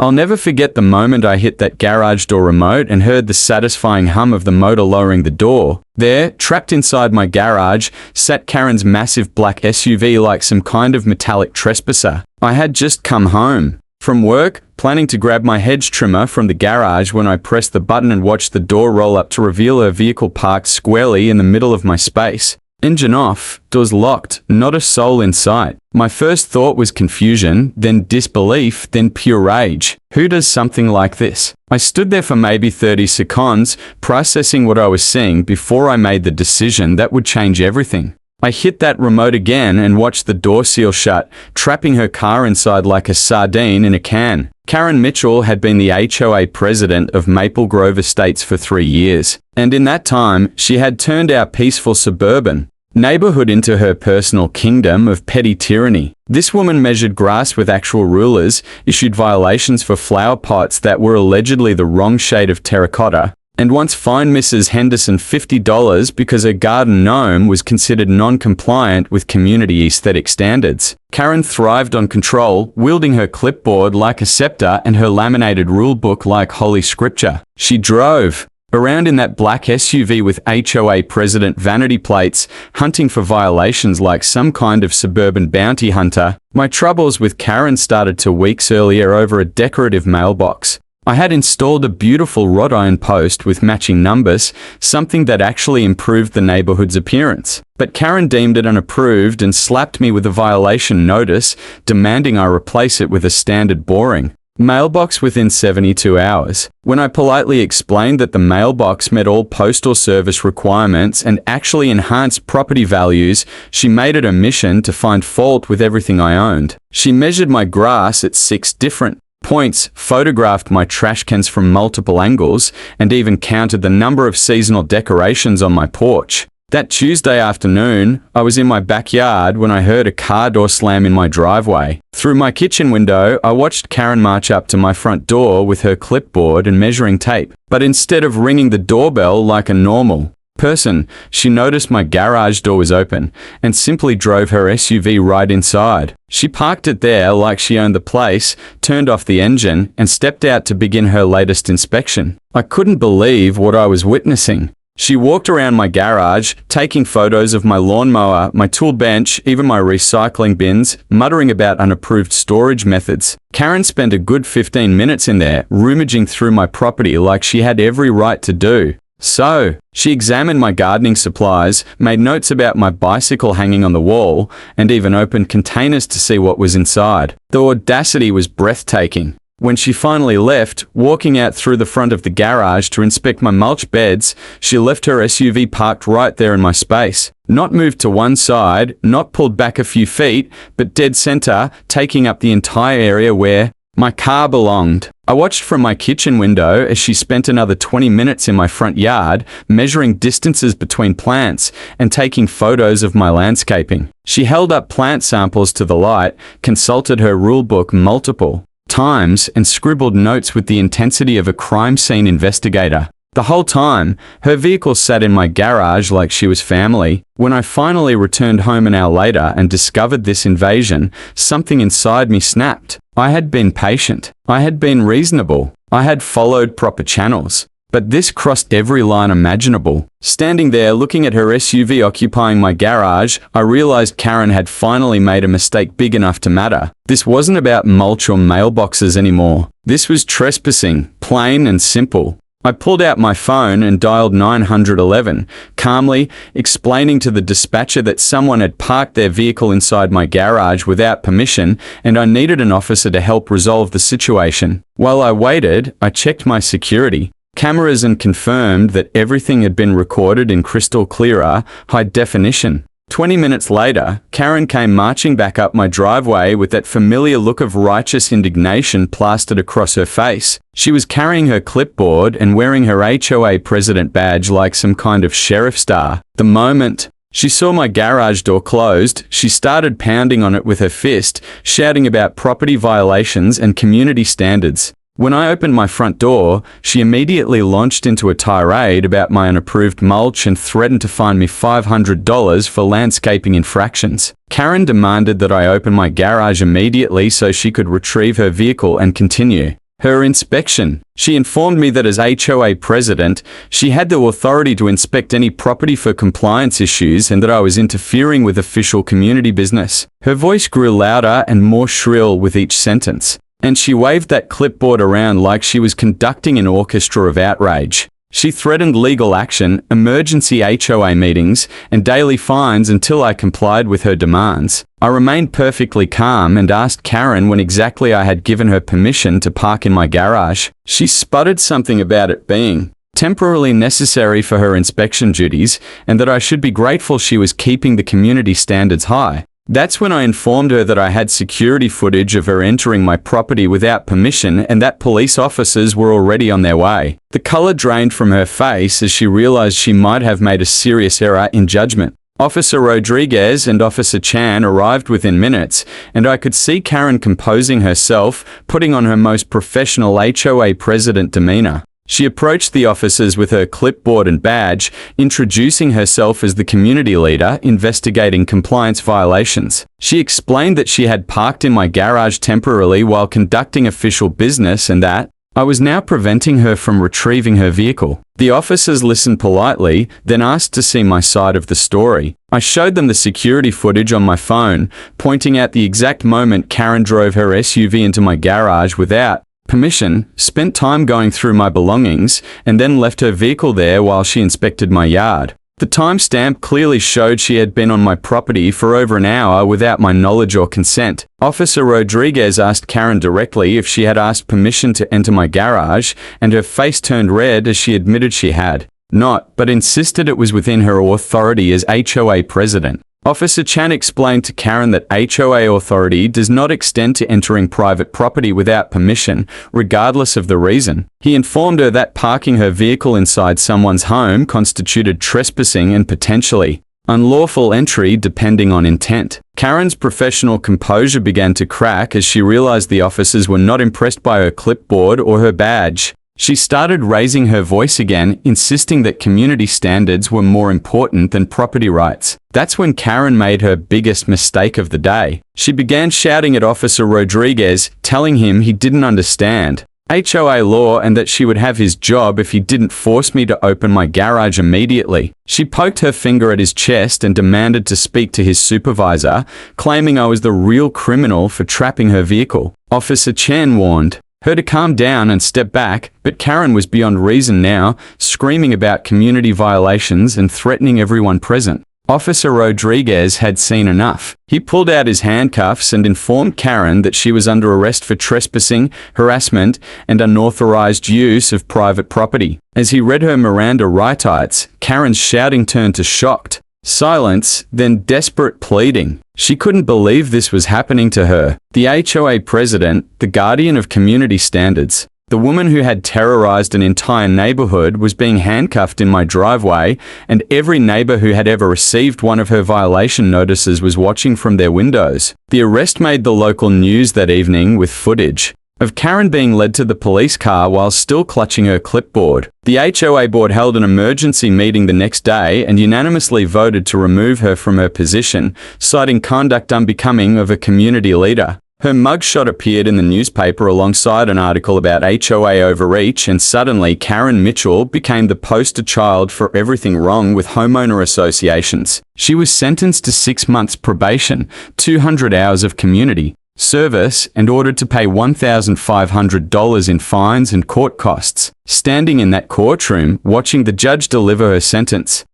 I'll never forget the moment I hit that garage door remote and heard the satisfying hum of the motor lowering the door. There, trapped inside my garage, sat Karen's massive black SUV like some kind of metallic trespasser. I had just come home from work, planning to grab my hedge trimmer from the garage when I pressed the button and watched the door roll up to reveal her vehicle parked squarely in the middle of my space. Engine off, doors locked, not a soul in sight. My first thought was confusion, then disbelief, then pure rage. Who does something like this? I stood there for maybe 30 seconds, processing what I was seeing before I made the decision that would change everything. I hit that remote again and watched the door seal shut, trapping her car inside like a sardine in a can. Karen Mitchell had been the HOA president of Maple Grove Estates for 3 years, and in that time, she had turned our peaceful suburban neighborhood into her personal kingdom of petty tyranny. This woman measured grass with actual rulers, issued violations for flower pots that were allegedly the wrong shade of terracotta, and once fined Mrs. Henderson $50 because her garden gnome was considered non-compliant with community aesthetic standards. Karen thrived on control, wielding her clipboard like a scepter and her laminated rulebook like holy scripture. She drove around in that black SUV with HOA president vanity plates, hunting for violations like some kind of suburban bounty hunter. My troubles with Karen started 2 weeks earlier over a decorative mailbox. I had installed a beautiful wrought iron post with matching numbers, something that actually improved the neighborhood's appearance. But Karen deemed it unapproved and slapped me with a violation notice, demanding I replace it with a standard boring mailbox within 72 hours. When I politely explained that the mailbox met all postal service requirements and actually enhanced property values, she made it a mission to find fault with everything I owned. She measured my grass at 6 different points, photographed my trash cans from multiple angles, and even counted the number of seasonal decorations on my porch. That Tuesday afternoon, I was in my backyard when I heard a car door slam in my driveway. Through my kitchen window, I watched Karen march up to my front door with her clipboard and measuring tape. But instead of ringing the doorbell like a normal person, she noticed my garage door was open and simply drove her SUV right inside. She parked it there like she owned the place, turned off the engine, and stepped out to begin her latest inspection. I couldn't believe what I was witnessing. She walked around my garage, taking photos of my lawnmower, my tool bench, even my recycling bins, muttering about unapproved storage methods. Karen spent a good 15 minutes in there, rummaging through my property like she had every right to do. So, she examined my gardening supplies, made notes about my bicycle hanging on the wall, and even opened containers to see what was inside. The audacity was breathtaking. When she finally left, walking out through the front of the garage to inspect my mulch beds, she left her SUV parked right there in my space. Not moved to one side, not pulled back a few feet, but dead center, taking up the entire area where my car belonged. I watched from my kitchen window as she spent another 20 minutes in my front yard, measuring distances between plants and taking photos of my landscaping. She held up plant samples to the light, consulted her rulebook multiple times, and scribbled notes with the intensity of a crime scene investigator. The whole time, her vehicle sat in my garage like she was family. When I finally returned home an hour later and discovered this invasion, something inside me snapped. I had been patient. I had been reasonable. I had followed proper channels. But this crossed every line imaginable. Standing there looking at her SUV occupying my garage, I realized Karen had finally made a mistake big enough to matter. This wasn't about mulch or mailboxes anymore. This was trespassing, plain and simple. I pulled out my phone and dialed 911, calmly explaining to the dispatcher that someone had parked their vehicle inside my garage without permission and I needed an officer to help resolve the situation. While I waited, I checked my security cameras and confirmed that everything had been recorded in crystal clear, high definition. 20 minutes later, Karen came marching back up my driveway with that familiar look of righteous indignation plastered across her face. She was carrying her clipboard and wearing her HOA president badge like some kind of sheriff star. The moment she saw my garage door closed, she started pounding on it with her fist, shouting about property violations and community standards. When I opened my front door, she immediately launched into a tirade about my unapproved mulch and threatened to fine me $500 for landscaping infractions. Karen demanded that I open my garage immediately so she could retrieve her vehicle and continue. Her inspection. She informed me that as HOA president, she had the authority to inspect any property for compliance issues and that I was interfering with official community business. Her voice grew louder and more shrill with each sentence, and she waved that clipboard around like she was conducting an orchestra of outrage. She threatened legal action, emergency HOA meetings, and daily fines until I complied with her demands. I remained perfectly calm and asked Karen when exactly I had given her permission to park in my garage. She sputtered something about it being temporarily necessary for her inspection duties and that I should be grateful she was keeping the community standards high. That's when I informed her that I had security footage of her entering my property without permission and that police officers were already on their way. The color drained from her face as she realized she might have made a serious error in judgment. Officer Rodriguez and Officer Chan arrived within minutes, and I could see Karen composing herself, putting on her most professional HOA president demeanor. She approached the officers with her clipboard and badge, introducing herself as the community leader investigating compliance violations. She explained that she had parked in my garage temporarily while conducting official business and that I was now preventing her from retrieving her vehicle. The officers listened politely, then asked to see my side of the story. I showed them the security footage on my phone, pointing out the exact moment Karen drove her SUV into my garage without permission, spent time going through my belongings, and then left her vehicle there while she inspected my yard. The timestamp clearly showed she had been on my property for over an hour without my knowledge or consent. Officer Rodriguez asked Karen directly if she had asked permission to enter my garage, and her face turned red as she admitted she had not, but insisted it was within her authority as HOA president. Officer Chan explained to Karen that HOA authority does not extend to entering private property without permission, regardless of the reason. He informed her that parking her vehicle inside someone's home constituted trespassing and potentially unlawful entry depending on intent. Karen's professional composure began to crack as she realized the officers were not impressed by her clipboard or her badge. She started raising her voice again, insisting that community standards were more important than property rights. That's when Karen made her biggest mistake of the day. She began shouting at Officer Rodriguez, telling him he didn't understand HOA law and that she would have his job if he didn't force me to open my garage immediately. She poked her finger at his chest and demanded to speak to his supervisor, claiming I was the real criminal for trapping her vehicle. Officer Chen warned her to calm down and step back, but Karen was beyond reason now, screaming about community violations and threatening everyone present. Officer Rodriguez had seen enough. He pulled out his handcuffs and informed Karen that she was under arrest for trespassing, harassment, and unauthorized use of private property. As he read her Miranda rights, Karen's shouting turned to shocked silence, then desperate pleading. She couldn't believe this was happening to her. The HOA president, the guardian of community standards, the woman who had terrorized an entire neighborhood was being handcuffed in my driveway, and every neighbor who had ever received one of her violation notices was watching from their windows. The arrest made the local news that evening with footage of Karen being led to the police car while still clutching her clipboard. The HOA board held an emergency meeting the next day and unanimously voted to remove her from her position, citing conduct unbecoming of a community leader. Her mugshot appeared in the newspaper alongside an article about HOA overreach, and suddenly Karen Mitchell became the poster child for everything wrong with homeowner associations. She was sentenced to 6 months probation, 200 hours of community service, and ordered to pay $1,500 in fines and court costs. Standing in that courtroom, watching the judge deliver her sentence,